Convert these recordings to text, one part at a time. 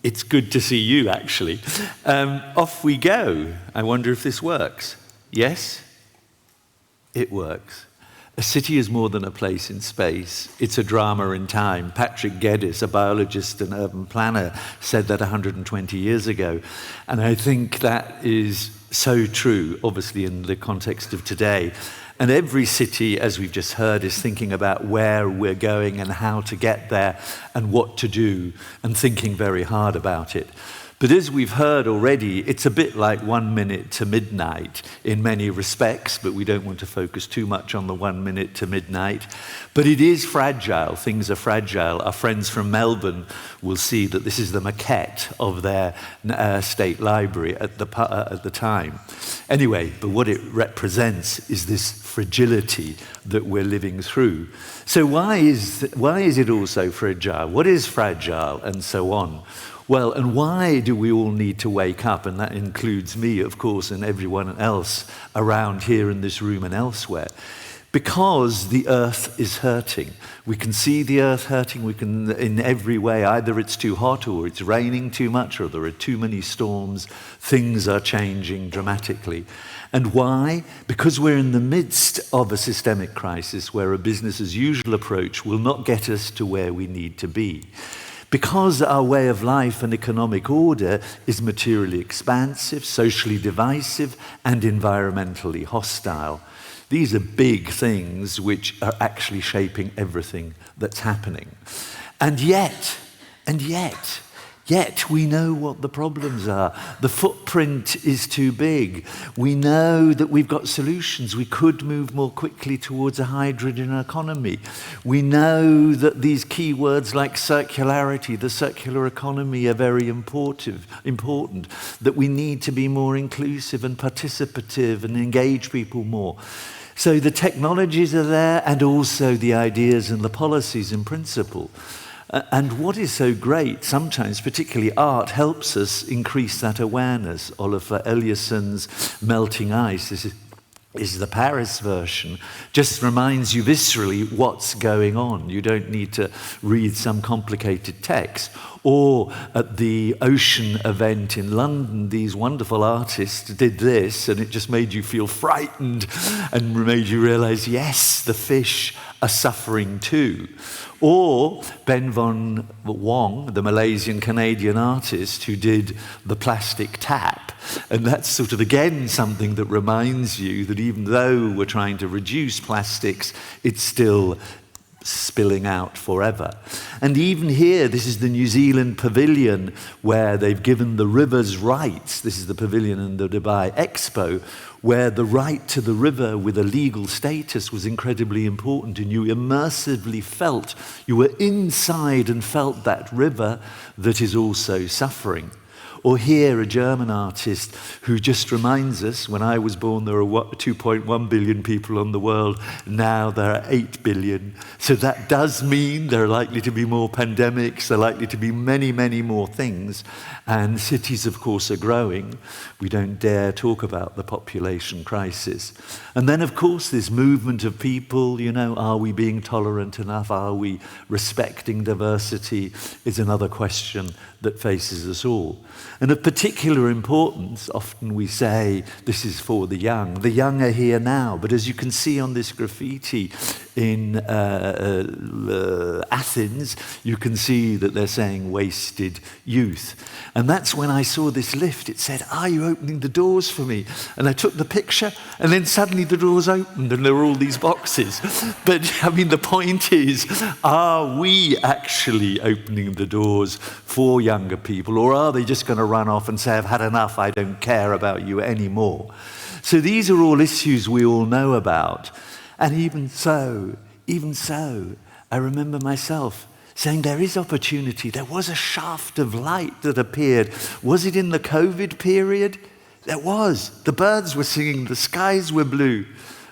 It's good to see you, actually. Off we go. I wonder if this works. Yes? It works. A city is more than a place in space. It's a drama in time. Patrick Geddes, a biologist and urban planner, said that 120 years ago. And I think that is so true, obviously, in the context of today. And every city, as we've just heard, is thinking about where we're going and how to get there and what to do, and thinking very hard about it. But as we've heard already, it's a bit like 1 minute to midnight in many respects, but we don't want to focus too much on the 1 minute to midnight. But it is fragile. Things are fragile. Our friends from Melbourne will see that this is the maquette of their state library at the time. Anyway, but what it represents is this fragility that we're living through. So why is it all so fragile? What is fragile, and so on? Well, and why do we all need to wake up? And that includes me, of course, and everyone else around here in this room and elsewhere. Because the earth is hurting. We can see the earth hurting. We can, in every way, either it's too hot or it's raining too much or there are too many storms. Things are changing dramatically. And why? Because we're in the midst of a systemic crisis where a business as usual approach will not get us to where we need to be. Because our way of life and economic order is materially expansive, socially divisive, and environmentally hostile. These are big things which are actually shaping everything that's happening. And yet, we know what the problems are. The footprint is too big. We know that we've got solutions. We could move more quickly towards a hydrogen economy. We know that these key words like circularity, the circular economy, are very important, that we need to be more inclusive and participative and engage people more. So the technologies are there, and also the ideas and the policies in principle. And what is so great, sometimes particularly art, helps us increase that awareness. Oliver Eliasson's Melting Ice is the Paris version, just reminds you viscerally what's going on. You don't need to read some complicated text. Or at the ocean event in London, these wonderful artists did this, and it just made you feel frightened and made you realize, yes, the fish are suffering too. Or Ben von Wong, the Malaysian-Canadian artist who did the plastic tap. And that's sort of, again, something that reminds you that even though we're trying to reduce plastics, it's still spilling out forever. And even here, this is the New Zealand pavilion where they've given the rivers rights. This is the pavilion in the Dubai Expo, where the right to the river with a legal status was incredibly important, and you immersively felt, you were inside and felt that river that is also suffering. Or here, a German artist who just reminds us, when I was born, there were 2.1 billion people on the world. Now there are 8 billion. So that does mean there are likely to be more pandemics. There are likely to be many, many more things. And cities, of course, are growing. We don't dare talk about the population crisis. And then, of course, this movement of people, are we being tolerant enough? Are we respecting diversity? Is another question that faces us all. And of particular importance, often we say, this is for the young. The young are here now, but as you can see on this graffiti in Athens, you can see that they're saying wasted youth. And that's when I saw this lift, it said, are you opening the doors for me? And I took the picture, and then suddenly the doors opened, and there were all these boxes. But, the point is, are we actually opening the doors for younger people, or are they just going to run off and say, I've had enough, I don't care about you anymore? So these are all issues we all know about. And even so, I remember myself saying there is opportunity. There was a shaft of light that appeared. Was it in the COVID period? There was. The birds were singing, the skies were blue.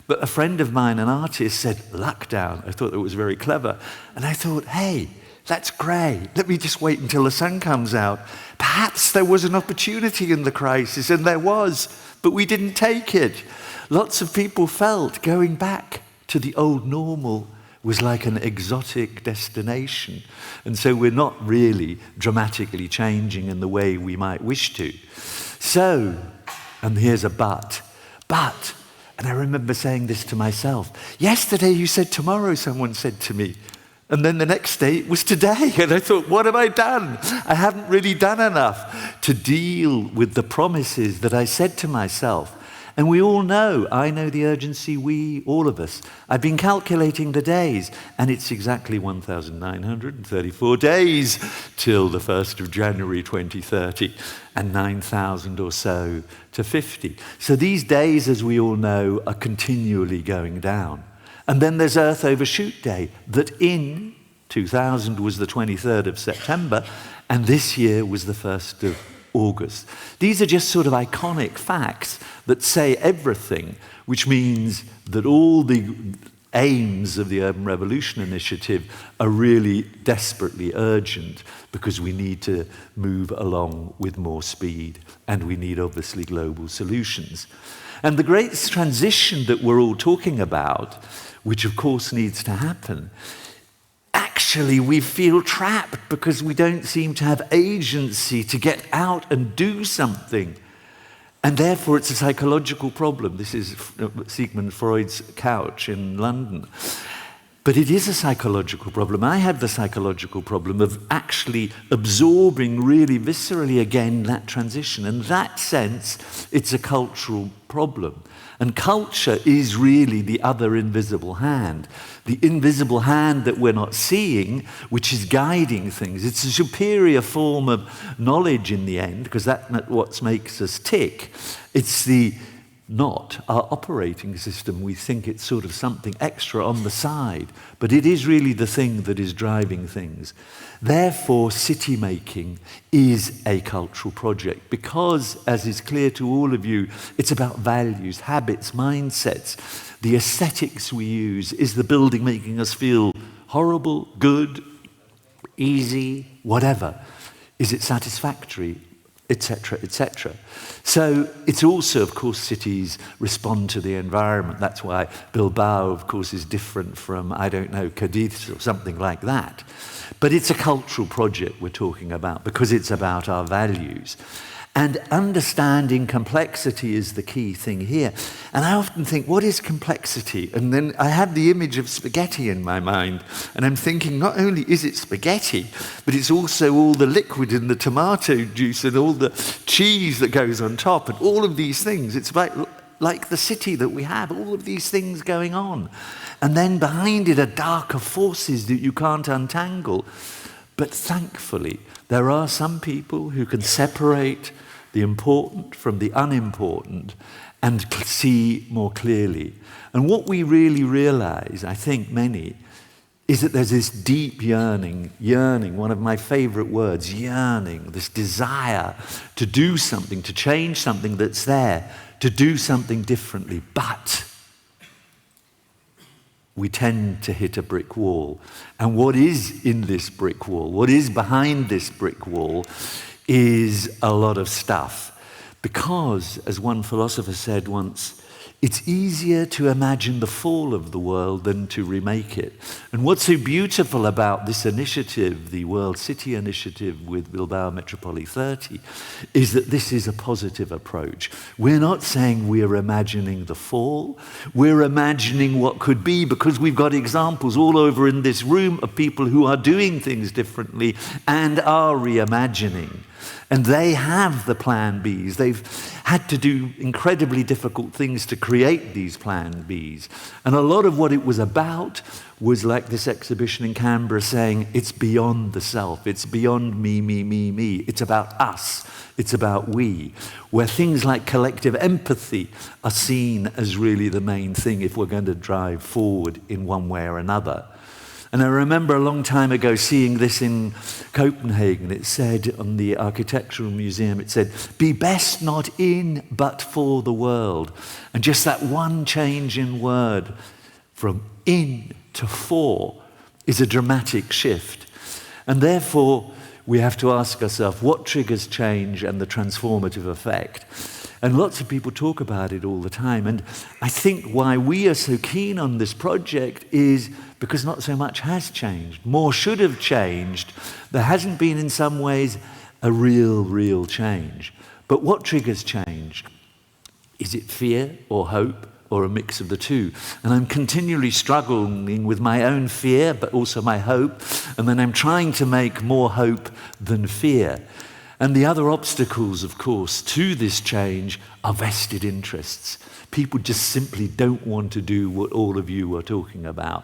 But a friend of mine, an artist, said, lockdown. I thought that was very clever. And I thought, hey, that's grey. Let me just wait until the sun comes out. Perhaps there was an opportunity in the crisis, and there was, but we didn't take it. Lots of people felt going back to the old normal was like an exotic destination. And so we're not really dramatically changing in the way we might wish to. So, and here's a but, and I remember saying this to myself, yesterday you said tomorrow, someone said to me, and then the next day it was today, and I thought, what have I done? I haven't really done enough to deal with the promises that I said to myself. And we all know, I know the urgency, we, all of us. I've been calculating the days, and it's exactly 1,934 days till the 1st of January 2030, and 9,000 or so to 50. So these days, as we all know, are continually going down. And then there's Earth Overshoot Day, that in 2000 was the 23rd of September, and this year was the 1st of August. These are just sort of iconic facts that say everything, which means that all the aims of the Urban Revolution Initiative are really desperately urgent, because we need to move along with more speed, and we need obviously global solutions. And the great transition that we're all talking about, which of course needs to happen, actually we feel trapped because we don't seem to have agency to get out and do something. And therefore it's a psychological problem. This is Sigmund Freud's couch in London. But it is a psychological problem. I have the psychological problem of actually absorbing really viscerally again that transition. In that sense, it's a cultural problem. And culture is really the other invisible hand. The invisible hand that we're not seeing, which is guiding things. It's a superior form of knowledge in the end, because that's what makes us tick. It's not our operating system. We think it's sort of something extra on the side, but it is really the thing that is driving things. Therefore, city making is a cultural project, because, as is clear to all of you, it's about values, habits, mindsets. The aesthetics we use. Is the building making us feel horrible, good, easy, whatever? Is it satisfactory? Etc., etc. So it's also, of course, cities respond to the environment. That's why Bilbao, of course, is different from, I don't know, Cadiz or something like that. But it's a cultural project we're talking about, because it's about our values. And understanding complexity is the key thing here. And I often think, what is complexity? And then I have the image of spaghetti in my mind. And I'm thinking, not only is it spaghetti, but it's also all the liquid in the tomato juice and all the cheese that goes on top and all of these things. It's like the city that we have, all of these things going on. And then behind it are darker forces that you can't untangle. But thankfully, there are some people who can separate the important from the unimportant and see more clearly. And what we really realize, I think many, is that there's this deep yearning, one of my favorite words, yearning, this desire to do something, to change something that's there, to do something differently. But we tend to hit a brick wall. And what is in this brick wall, what is behind this brick wall, is a lot of stuff. Because, as one philosopher said once, it's easier to imagine the fall of the world than to remake it. And what's so beautiful about this initiative, the World City Initiative with Bilbao Metropoli 30, is that this is a positive approach. We're not saying we're imagining the fall, we're imagining what could be, because we've got examples all over in this room of people who are doing things differently and are reimagining. And they have the plan Bs. They've had to do incredibly difficult things to create these plan Bs. And a lot of what it was about was like this exhibition in Canberra saying, it's beyond the self. It's beyond me, me, me, me. It's about us. It's about we. Where things like collective empathy are seen as really the main thing if we're going to drive forward in one way or another. And I remember a long time ago seeing this in Copenhagen. It said on the Architectural Museum, it said, be best not in, but for the world. And just that one change in word from in to for is a dramatic shift. And therefore, we have to ask ourselves, what triggers change and the transformative effect? And lots of people talk about it all the time. And I think why we are so keen on this project is because not so much has changed. More should have changed. There hasn't been, in some ways, a real change. But what triggers change? Is it fear or hope or a mix of the two? And I'm continually struggling with my own fear, but also my hope. And then I'm trying to make more hope than fear. And the other obstacles, of course, to this change are vested interests. People just simply don't want to do what all of you are talking about.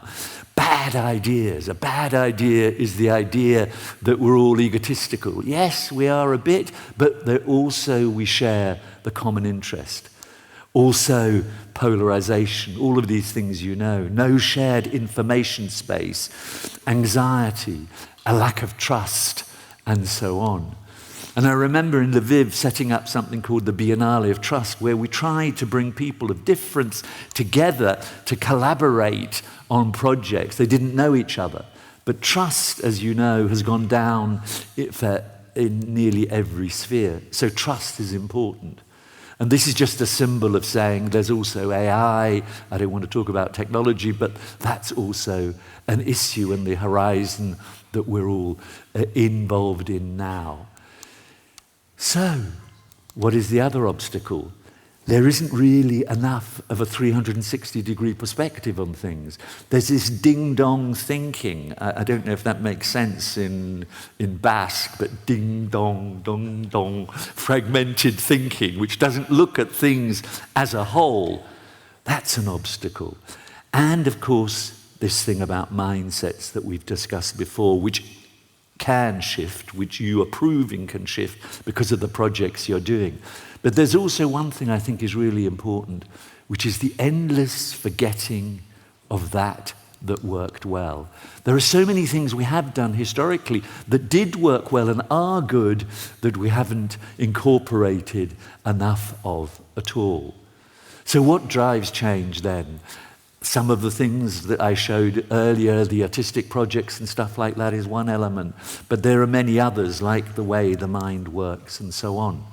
Bad ideas. A bad idea is the idea that we're all egotistical. Yes, we are a bit, but also we share the common interest. Also, polarization, all of these things you know. No shared information space, anxiety, a lack of trust, and so on. And I remember in Lviv setting up something called the Biennale of Trust, where we tried to bring people of difference together to collaborate on projects. They didn't know each other. But trust, as you know, has gone down in nearly every sphere. So trust is important. And this is just a symbol of saying there's also AI. I don't want to talk about technology, but that's also an issue in the horizon that we're all involved in now. So, what is the other obstacle? There isn't really enough of a 360-degree perspective on things. There's this ding-dong thinking. I don't know if that makes sense in Basque, but ding-dong, dong-dong, fragmented thinking, which doesn't look at things as a whole. That's an obstacle. And, of course, this thing about mindsets that we've discussed before, which can shift, which you are proving can shift because of the projects you're doing. But there's also one thing I think is really important, which is the endless forgetting of that worked well. There are so many things we have done historically that did work well and are good that we haven't incorporated enough of at all. So what drives change then? Some of the things that I showed earlier, the artistic projects and stuff like that, is one element. But there are many others, like the way the mind works and so on.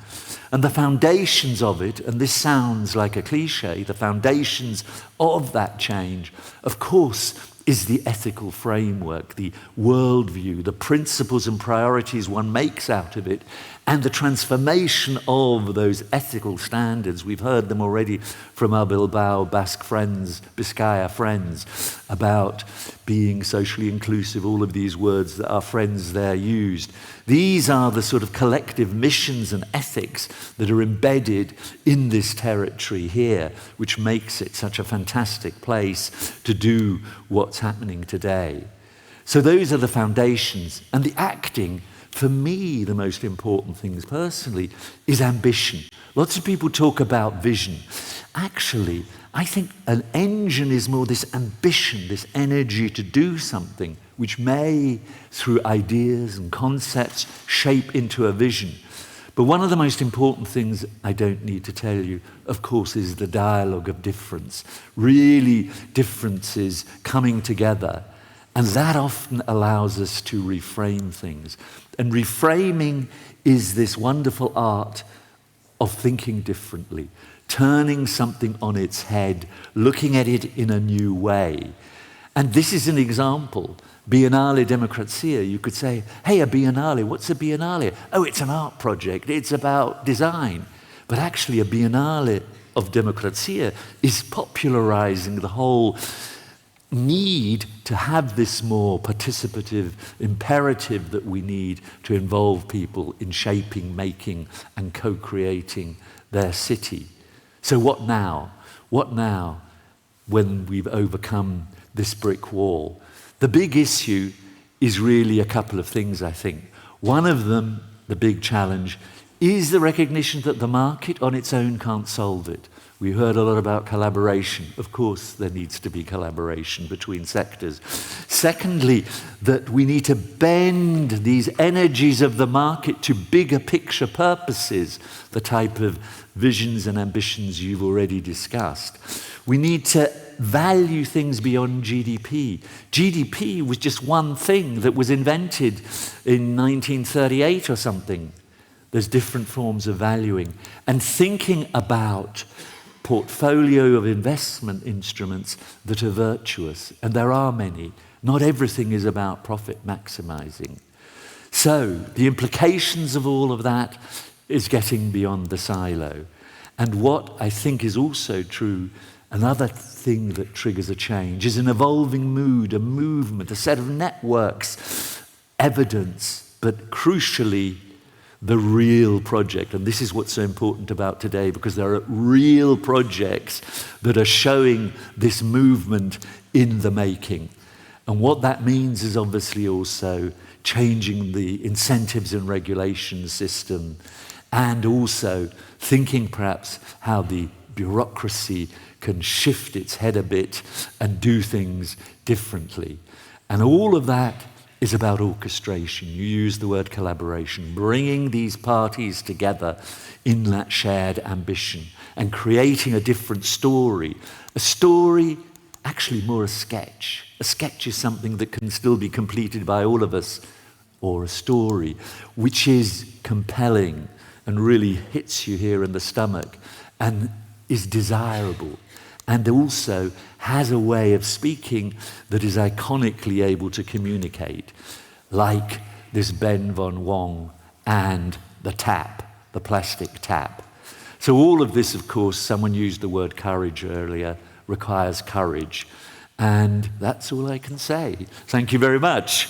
And the foundations of it, and this sounds like a cliche, the foundations of that change, of course, is the ethical framework, the worldview, the principles and priorities one makes out of it, and the transformation of those ethical standards. We've heard them already from our Bilbao Basque friends, Biscaya friends, about being socially inclusive, all of these words that our friends there used. These are the sort of collective missions and ethics that are embedded in this territory here, which makes it such a fantastic place to do what's happening today. So those are the foundations. And the acting, for me, the most important things personally, is ambition. Lots of people talk about vision. Actually, I think an engine is more this ambition, this energy to do something, which may, through ideas and concepts, shape into a vision. But one of the most important things, I don't need to tell you, of course, is the dialogue of difference. Really, differences coming together. And that often allows us to reframe things. And reframing is this wonderful art of thinking differently, turning something on its head, looking at it in a new way. And this is an example. Biennale Democrazia, you could say, hey, a biennale, what's a biennale? Oh, it's an art project, it's about design. But actually a biennale of Democrazia is popularizing the whole need to have this more participative imperative that we need to involve people in shaping, making, and co-creating their city. So what now? What now when we've overcome this brick wall? The big issue is really a couple of things, I think. One of them, the big challenge, is the recognition that the market on its own can't solve it. We heard a lot about collaboration. Of course, there needs to be collaboration between sectors. Secondly, that we need to bend these energies of the market to bigger picture purposes, the type of visions and ambitions you've already discussed. We need to value things beyond GDP. GDP was just one thing that was invented in 1938 or something. There's different forms of valuing. And thinking about portfolio of investment instruments that are virtuous, and there are many. Not everything is about profit maximizing. So the implications of all of that is getting beyond the silo. And what I think is also true, another thing that triggers a change, is an evolving mood, a movement, a set of networks, evidence, but crucially, the real project. And this is what's so important about today, because there are real projects that are showing this movement in the making. And what that means is obviously also changing the incentives and regulation system, and also thinking perhaps how the bureaucracy can shift its head a bit and do things differently. And all of that is about orchestration. You use the word collaboration, bringing these parties together in that shared ambition and creating a different story. A story, actually more a sketch. A sketch is something that can still be completed by all of us, or a story, which is compelling and really hits you here in the stomach and is desirable, and also has a way of speaking that is iconically able to communicate, like this Ben von Wong and the tap, the plastic tap. So all of this, of course, someone used the word courage earlier, requires courage. And that's all I can say. Thank you very much.